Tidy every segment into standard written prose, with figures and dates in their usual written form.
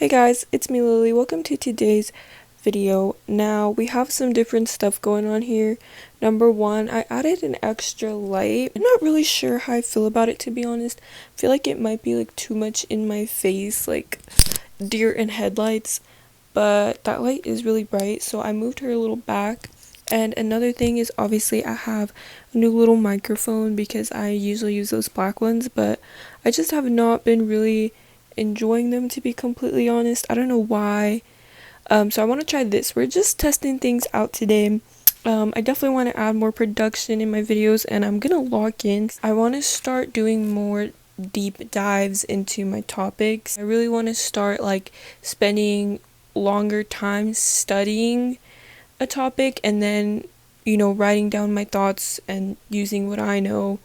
Hey guys, it's me Lily. Welcome to today's video. Now we have some different stuff going on here. Number one, I added an extra light. I'm not really sure how I feel about it, to be honest. I feel like it might be like too much in my face, like deer in headlights, but that light is really bright, so I moved her a little back. And another thing is, obviously I have a new little microphone because I usually use those black ones, but I just have not been really enjoying them, to be completely honest. I don't know why. So I want to try this. We're just testing things out today. I definitely want to add more production in my videos, and I'm gonna log in. I want to start doing more deep dives into my topics. I really want to start like spending longer time studying a topic and then, writing down my thoughts and using what I know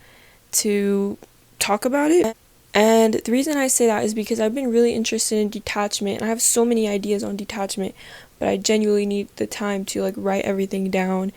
to talk about it. And the reason I say that is because I've been really interested in detachment. I have so many ideas on detachment, but I genuinely need the time to like write everything down,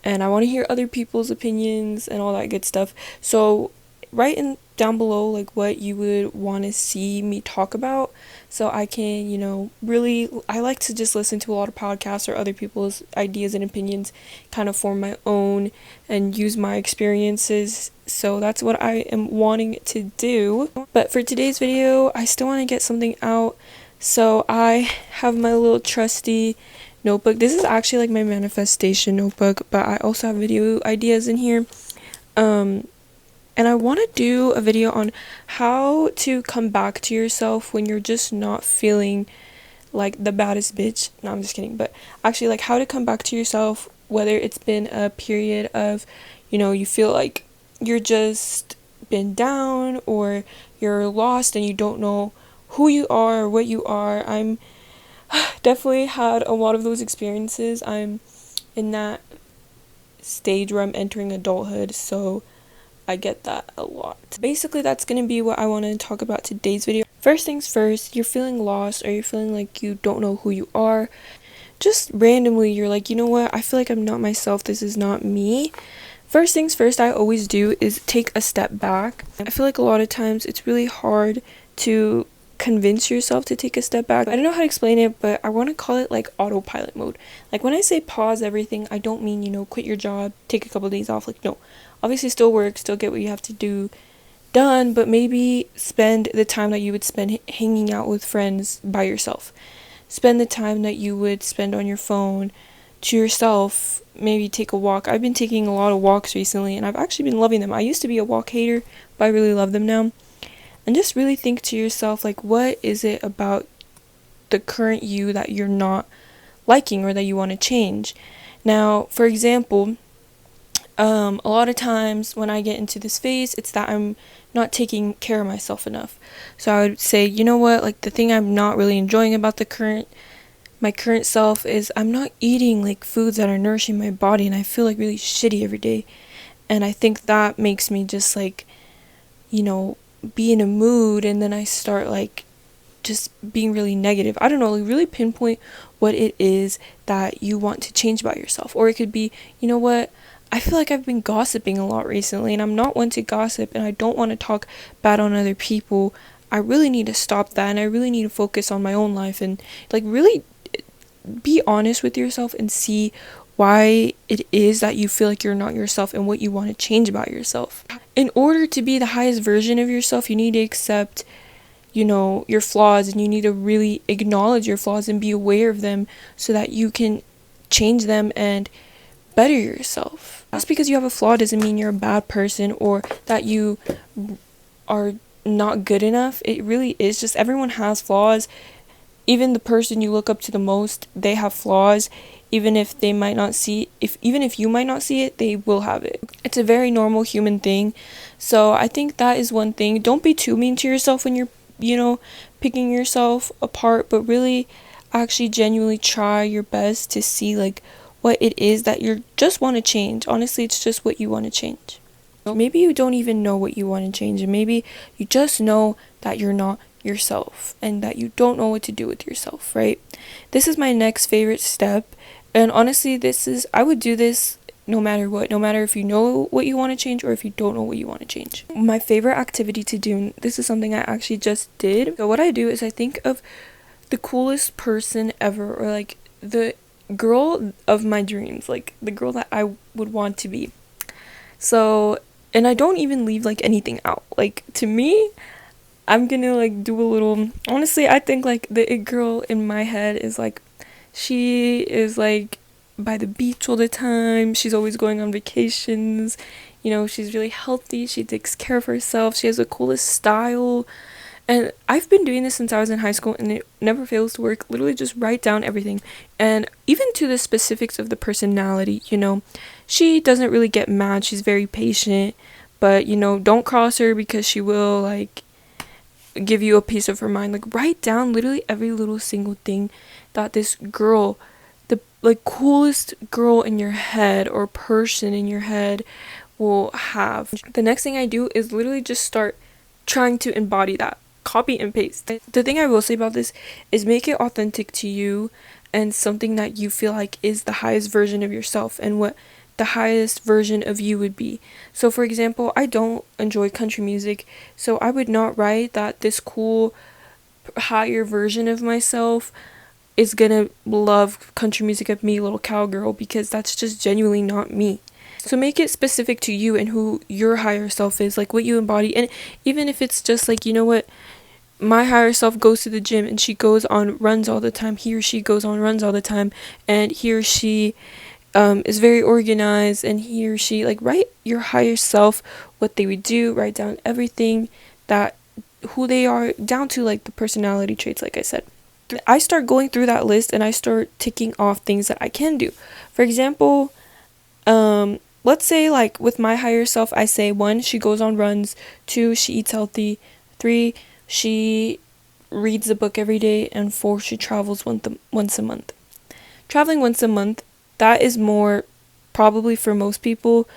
and I want to hear other people's opinions and all that good stuff. So write in down below like what you would want to see me talk about, so I can, really, I like to just listen to a lot of podcasts or other people's ideas and opinions, kind of form my own and use my experiences. So that's what I am wanting to do. But for today's video, I still want to get something out. So I have my little trusty notebook. This is actually like my manifestation notebook, but I also have video ideas in here. And I want to do a video on how to come back to yourself when you're just not feeling like the baddest bitch. No, I'm just kidding. But actually, like, how to come back to yourself, whether it's been a period of, you feel like you're just been down, or you're lost and you don't know who you are or what you are. I'm definitely had a lot of those experiences. I'm in that stage where I'm entering adulthood, so I get that a lot. Basically, that's going to be what I want to talk about today's video. First things first, you're feeling lost or you're feeling like you don't know who you are. Just randomly, you're like, you know what? I feel like I'm not myself. This is not me. First things first, I always do is take a step back. I feel like a lot of times it's really hard to convince yourself to take a step back. I don't know how to explain it, but I want to call it like autopilot mode. Like when I say pause everything, I don't mean, quit your job, take a couple of days off. Like, no. Obviously still work, still get what you have to do done, but maybe spend the time that you would spend hanging out with friends by yourself. Spend the time that you would spend on your phone to yourself. Maybe take a walk. I've been taking a lot of walks recently, and I've actually been loving them. I used to be a walk hater, but I really love them now. And just really think to yourself, like, what is it about the current you that you're not liking or that you want to change? Now, for example, a lot of times when I get into this phase, it's that I'm not taking care of myself enough. So I would say, you know what, like the thing I'm not really enjoying about my current self is I'm not eating like foods that are nourishing my body, and I feel like really shitty every day. And I think that makes me just like, be in a mood, and then I start like just being really negative. I don't know, like really pinpoint what it is that you want to change about yourself. Or it could be, you know what, I feel like I've been gossiping a lot recently, and I'm not one to gossip, and I don't want to talk bad on other people. I really need to stop that, and I really need to focus on my own life and like really be honest with yourself and see why it is that you feel like you're not yourself and what you want to change about yourself. In order to be the highest version of yourself, you need to accept, your flaws, and you need to really acknowledge your flaws and be aware of them so that you can change them and better yourself. Just because you have a flaw doesn't mean you're a bad person or that you are not good enough. It really is just everyone has flaws. Even the person you look up to the most, they have flaws. Even if they might not see, even if you might not see it, they will have it. It's a very normal human thing. So I think that is one thing. Don't be too mean to yourself when you're, picking yourself apart, but really actually genuinely try your best to see like what it is that you just want to change. Honestly, it's just what you want to change. Maybe you don't even know what you want to change, and maybe you just know that you're not yourself and that you don't know what to do with yourself, right? This is my next favorite step, and honestly, I would do this no matter what, no matter if you know what you want to change or if you don't know what you want to change. My favorite activity to do, and this is something I actually just did. So what I do is I think of the coolest person ever, or like the girl of my dreams, like the girl that I would want to be. So, and I don't even leave like anything out. Like to me, I'm gonna like do a little, honestly, I think like the it girl in my head is like, she is like by the beach all the time. She's always going on vacations. You know, she's really healthy. She takes care of herself. She has the coolest style. And I've been doing this since I was in high school, and it never fails to work. Literally just write down everything. And even to the specifics of the personality, you know, she doesn't really get mad. She's very patient. But, you know, don't cross her because she will, like, give you a piece of her mind. Like, write down literally every little single thing that this girl, the, like, coolest girl in your head or person in your head will have. The next thing I do is literally just start trying to embody that. Copy and paste. The thing I will say about this is make it authentic to you and something that you feel like is the highest version of yourself and what the highest version of you would be. So for example, I don't enjoy country music, so I would not write that this cool higher version of myself is gonna love country music of me, little cowgirl, because that's just genuinely not me. So make it specific to you and who your higher self is, like what you embody. And even if it's just like, you know what, my higher self goes to the gym and she goes on runs all the time. He or she goes on runs all the time, and he or she is very organized, and he or she, like, write your higher self what they would do. Write down everything that who they are, down to like the personality traits, like I said. I start going through that list and I start ticking off things that I can do. For example, let's say like with my higher self, I say 1, she goes on runs, 2, she eats healthy, 3, she reads a book every day, and 4, she travels once a month. Traveling once a month, that is more, probably for most people,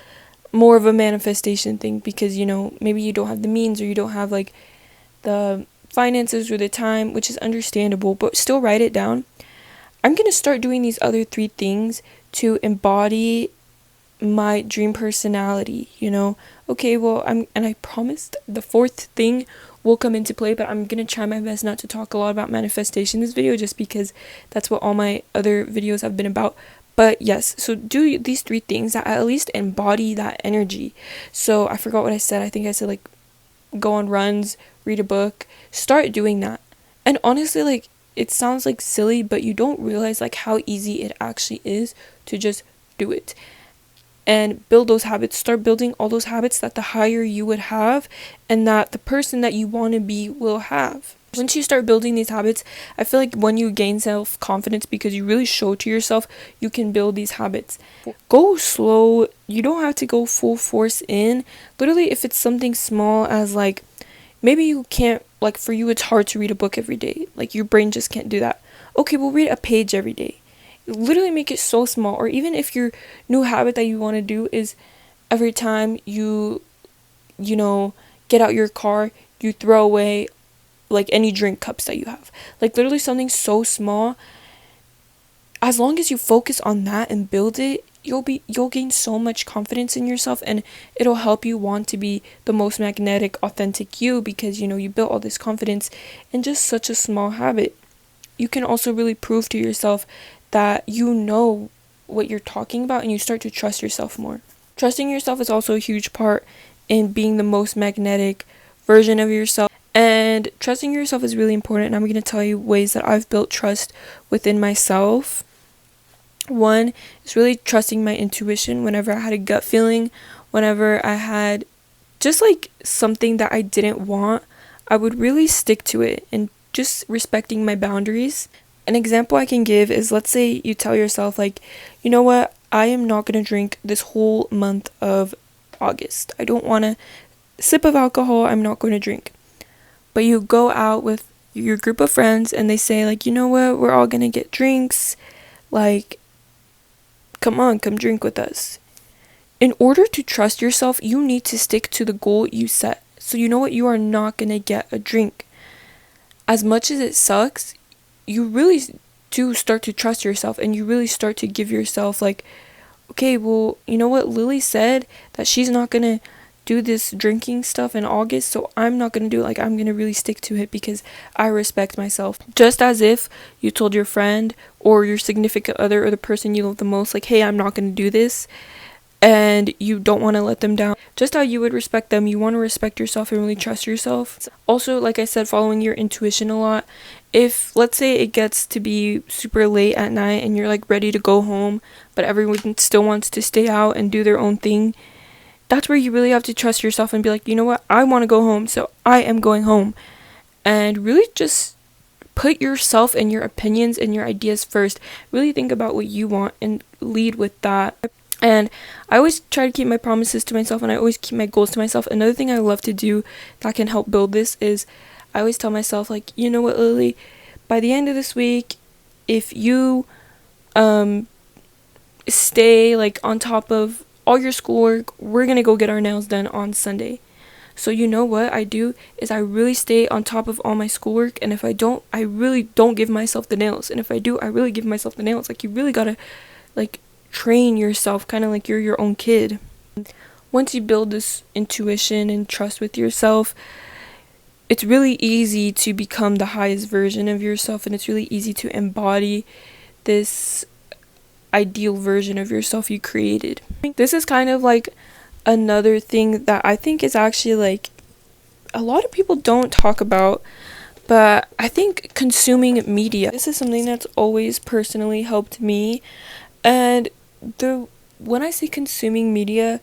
more of a manifestation thing, because, you know, maybe you don't have the means, or you don't have like the finances or the time, which is understandable, but still write it down. I'm going to start doing these other 3 things to embody my dream personality, you know. Okay, well, I promised the 4th thing will come into play, but I'm gonna try my best not to talk a lot about manifestation in this video, just because that's what all my other videos have been about. But yes, so do these 3 things that at least embody that energy. So I forgot what I said. I think I said like go on runs, read a book, start doing that. And honestly, like, it sounds like silly, but you don't realize like how easy it actually is to just do it and build those habits. Start building all those habits that the higher you would have and that the person that you want to be will have. Once you start building these habits, I feel like when you gain self-confidence, because you really show to yourself, you can build these habits. Go slow. You don't have to go full force in. Literally, if it's something small as like, maybe you can't, like for you it's hard to read a book every day. Like your brain just can't do that. Okay, we'll read a page every day. Literally make it so small. Or even if your new habit that you want to do is every time you know, get out your car, you throw away like any drink cups that you have. Like literally something so small. As long as you focus on that and build it, you'll gain so much confidence in yourself, and it'll help you want to be the most magnetic, authentic you, because, you know, you built all this confidence in just such a small habit. You can also really prove to yourself that you know what you're talking about, and you start to trust yourself more. Trusting yourself is also a huge part in being the most magnetic version of yourself. And trusting yourself is really important, and I'm going to tell you ways that I've built trust within myself. 1 is really trusting my intuition. Whenever I had a gut feeling, whenever I had just like something that I didn't want, I would really stick to it and just respecting my boundaries. An example I can give is, let's say you tell yourself like, you know what, I am not going to drink this whole month of August. I don't want a sip of alcohol. I'm not going to drink. But you go out with your group of friends and they say like, you know what, we're all going to get drinks. Like, come on, come drink with us. In order to trust yourself, you need to stick to the goal you set. So you know what, you are not going to get a drink. As much as it sucks, you really do start to trust yourself, and you really start to give yourself like, okay, well, you know what, Lily said that she's not going to do this drinking stuff in August, so I'm not gonna do it. Like, I'm gonna really stick to it because I respect myself. Just as if you told your friend or your significant other or the person you love the most, like, hey, I'm not gonna do this, and you don't want to let them down. Just how you would respect them, you want to respect yourself and really trust yourself. Also, like I said, following your intuition a lot. If, let's say, it gets to be super late at night and you're like ready to go home, but everyone still wants to stay out and do their own thing, that's where you really have to trust yourself and be like, you know what, I want to go home, so I am going home. And really just put yourself and your opinions and your ideas first. Really think about what you want and lead with that. And I always try to keep my promises to myself, and I always keep my goals to myself. Another thing I love to do that can help build this is I always tell myself, like, you know what, Lily, by the end of this week, if you stay like on top of all your schoolwork, we're gonna go get our nails done on Sunday. So you know what I do is I really stay on top of all my schoolwork, and if I don't, I really don't give myself the nails, and if I do, I really give myself the nails. Like, you really gotta like train yourself kind of like you're your own kid. Once you build this intuition and trust with yourself, it's really easy to become the highest version of yourself, and it's really easy to embody this ideal version of yourself you created. This is kind of like another thing that I think is actually like a lot of people don't talk about, but I think consuming media, this is something that's always personally helped me. And when I say consuming media,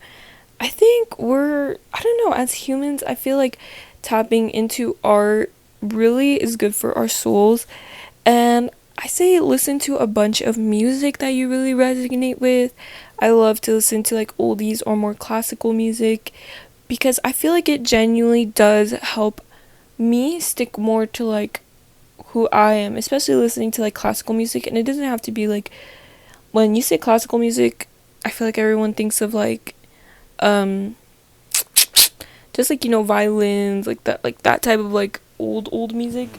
I think I don't know, as humans, I feel like tapping into art really is good for our souls. And I say listen to a bunch of music that you really resonate with. I love to listen to like oldies or more classical music because I feel like it genuinely does help me stick more to like who I am, especially listening to like classical music. And it doesn't have to be like, when you say classical music, I feel like everyone thinks of like just like, you know, violins, like that type of like old music.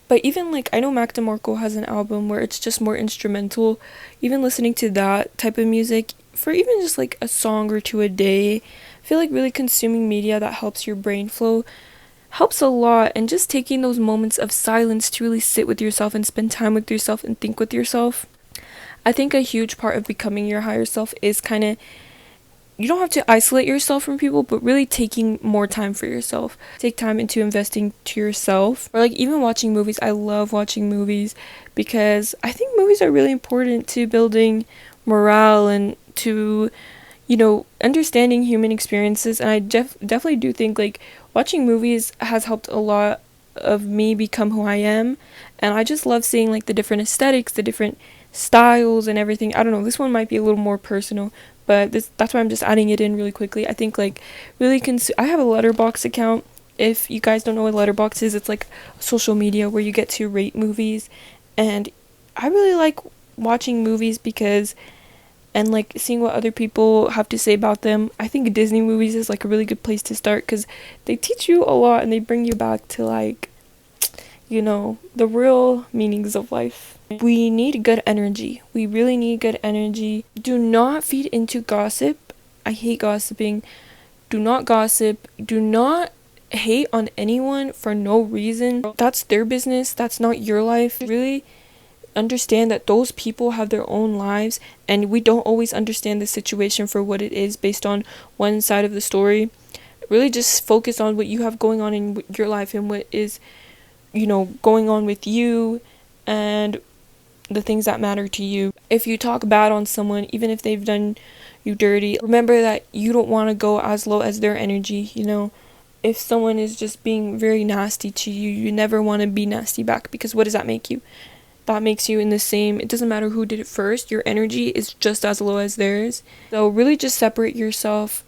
But even like, I know Mac DeMarco has an album where it's just more instrumental. Even listening to that type of music for even just like a song or two a day, I feel like really consuming media that helps your brain flow helps a lot. And just taking those moments of silence to really sit with yourself and spend time with yourself and think with yourself. I think a huge part of becoming your higher self is kind of, you don't have to isolate yourself from people, but really taking more time for yourself. Take time into investing to yourself. Or like even watching movies. I love watching movies because I think movies are really important to building morale and to, you know, understanding human experiences. And I definitely do think like watching movies has helped a lot of me become who I am. And I just love seeing like the different aesthetics, the different styles and everything. I don't know, this one might be a little more personal, but that's why I'm just adding it in really quickly. I think like really I have a Letterboxd account. If you guys don't know what Letterboxd is, it's like social media where you get to rate movies, and I really like watching movies because, and like seeing what other people have to say about them. I think Disney movies is like a really good place to start because they teach you a lot and they bring you back to like, you know, the real meanings of life. We need good energy. We really need good energy. Do not feed into gossip. I hate gossiping. Do not gossip. Do not hate on anyone for no reason. That's their business. That's not your life. Really understand that those people have their own lives, and we don't always understand the situation for what it is based on one side of the story. Really just focus on what you have going on in your life and what is, you know, going on with you and the things that matter to you. If you talk bad on someone, even if they've done you dirty, remember that you don't want to go as low as their energy. You know, if someone is just being very nasty to you, you never want to be nasty back, because what does that make you? That makes you in the same, it doesn't matter who did it first, your energy is just as low as theirs. So really just separate yourself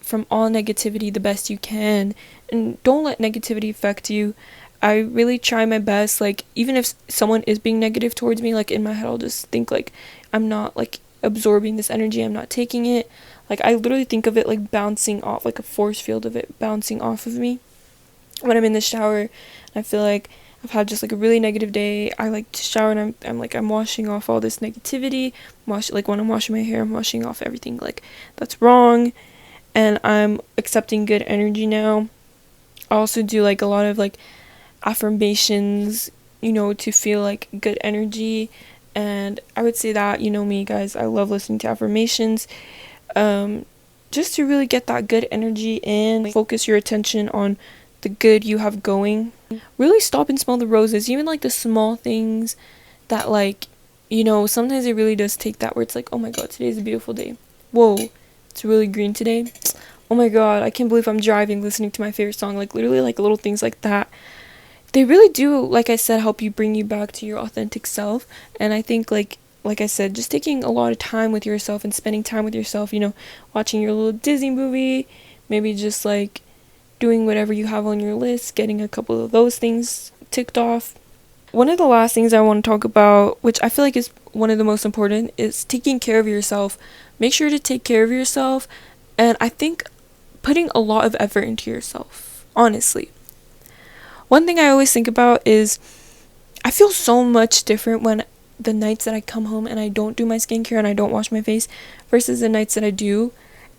from all negativity the best you can, and don't let negativity affect you. I really try my best, like, even if someone is being negative towards me, like, in my head, I'll just think, like, I'm not, like, absorbing this energy, I'm not taking it. Like, I literally think of it, like, bouncing off, like, a force field of it bouncing off of me. When I'm in the shower, I feel like I've had just, like, a really negative day, I like to shower, and I'm washing off all this negativity. Like, when I'm washing my hair, I'm washing off everything, like, that's wrong. and I'm accepting good energy now. I also do like a lot of like affirmations, to feel like good energy. And I would say that, me guys, I love listening to affirmations. Just to really get that good energy in, focus your attention on the good you have going. Really stop and smell the roses, even like the small things that like, sometimes it really does take that where it's like, oh my god, today's a beautiful day. Whoa, it's really green today. Oh my god, I can't believe I'm driving listening to my favorite song. Like literally like little things like that. They really do, like I said, help you bring you back to your authentic self. And I think like I said, just taking a lot of time with yourself and spending time with yourself, watching your little Disney movie, maybe just like doing whatever you have on your list, getting a couple of those things ticked off. One of the last things I want to talk about, which I feel like is one of the most important, is taking care of yourself. Make sure to take care of yourself, and I think putting a lot of effort into yourself, honestly. One thing I always think about is I feel so much different when the nights that I come home and I don't do my skincare and I don't wash my face versus the nights that I do.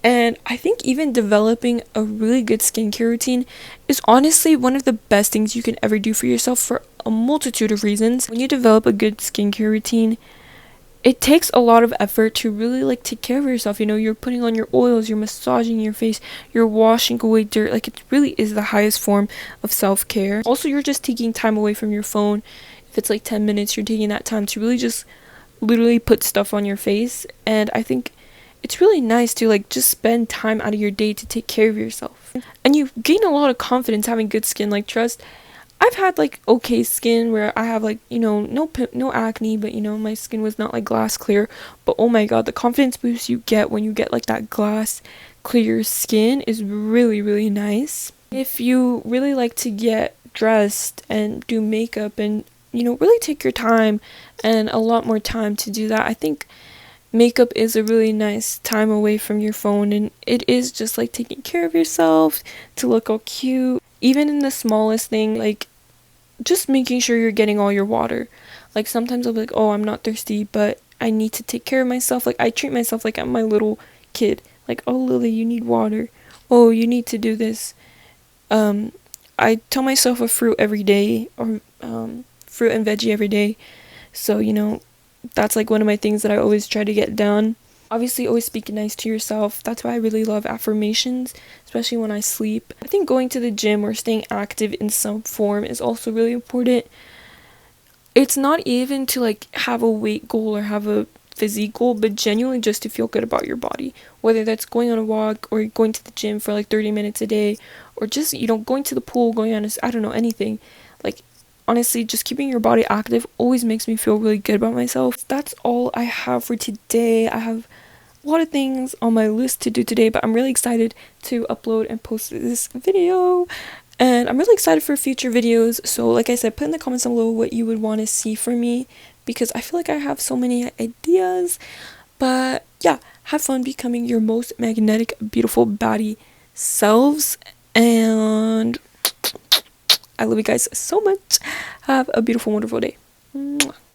And I think even developing a really good skincare routine is honestly one of the best things you can ever do for yourself for a multitude of reasons. When you develop a good skincare routine, it takes a lot of effort to really like take care of yourself. You're putting on your oils, you're massaging your face, you're washing away dirt. Like it really is the highest form of self-care. Also, you're just taking time away from your phone. If it's like 10 minutes, you're taking that time to really just literally put stuff on your face. And I think it's really nice to like just spend time out of your day to take care of yourself. And you gain a lot of confidence having good skin. Like trust, I've had like okay skin where I have like, no acne, but my skin was not like glass clear. But oh my god, the confidence boost you get when you get like that glass clear skin is really, really nice. If you really like to get dressed and do makeup and, really take your time and a lot more time to do that, I think makeup is a really nice time away from your phone, and it is just like taking care of yourself to look all cute. Even in the smallest thing, like just making sure you're getting all your water. Like sometimes I'll be like, oh, I'm not thirsty, but I need to take care of myself. Like I treat myself like I'm my little kid. Like, oh Lily, you need water. Oh, you need to do this. I tell myself a fruit every day, or fruit and veggie every day. So, that's like one of my things that I always try to get done. Obviously, always speak nice to yourself. That's why I really love affirmations, especially when I sleep. I think going to the gym or staying active in some form is also really important. It's not even to like have a weight goal or have a physique goal, but genuinely just to feel good about your body. Whether that's going on a walk or going to the gym for like 30 minutes a day, or just, going to the pool, going on I don't know, anything. Like honestly, just keeping your body active always makes me feel really good about myself. That's all I have for today. I have a lot of things on my list to do today, but I'm really excited to upload and post this video. And I'm really excited for future videos. So like I said, put in the comments down below what you would want to see from me, because I feel like I have so many ideas. But yeah, have fun becoming your most magnetic, beautiful baddie selves. And I love you guys so much. Have a beautiful, wonderful day. Mwah.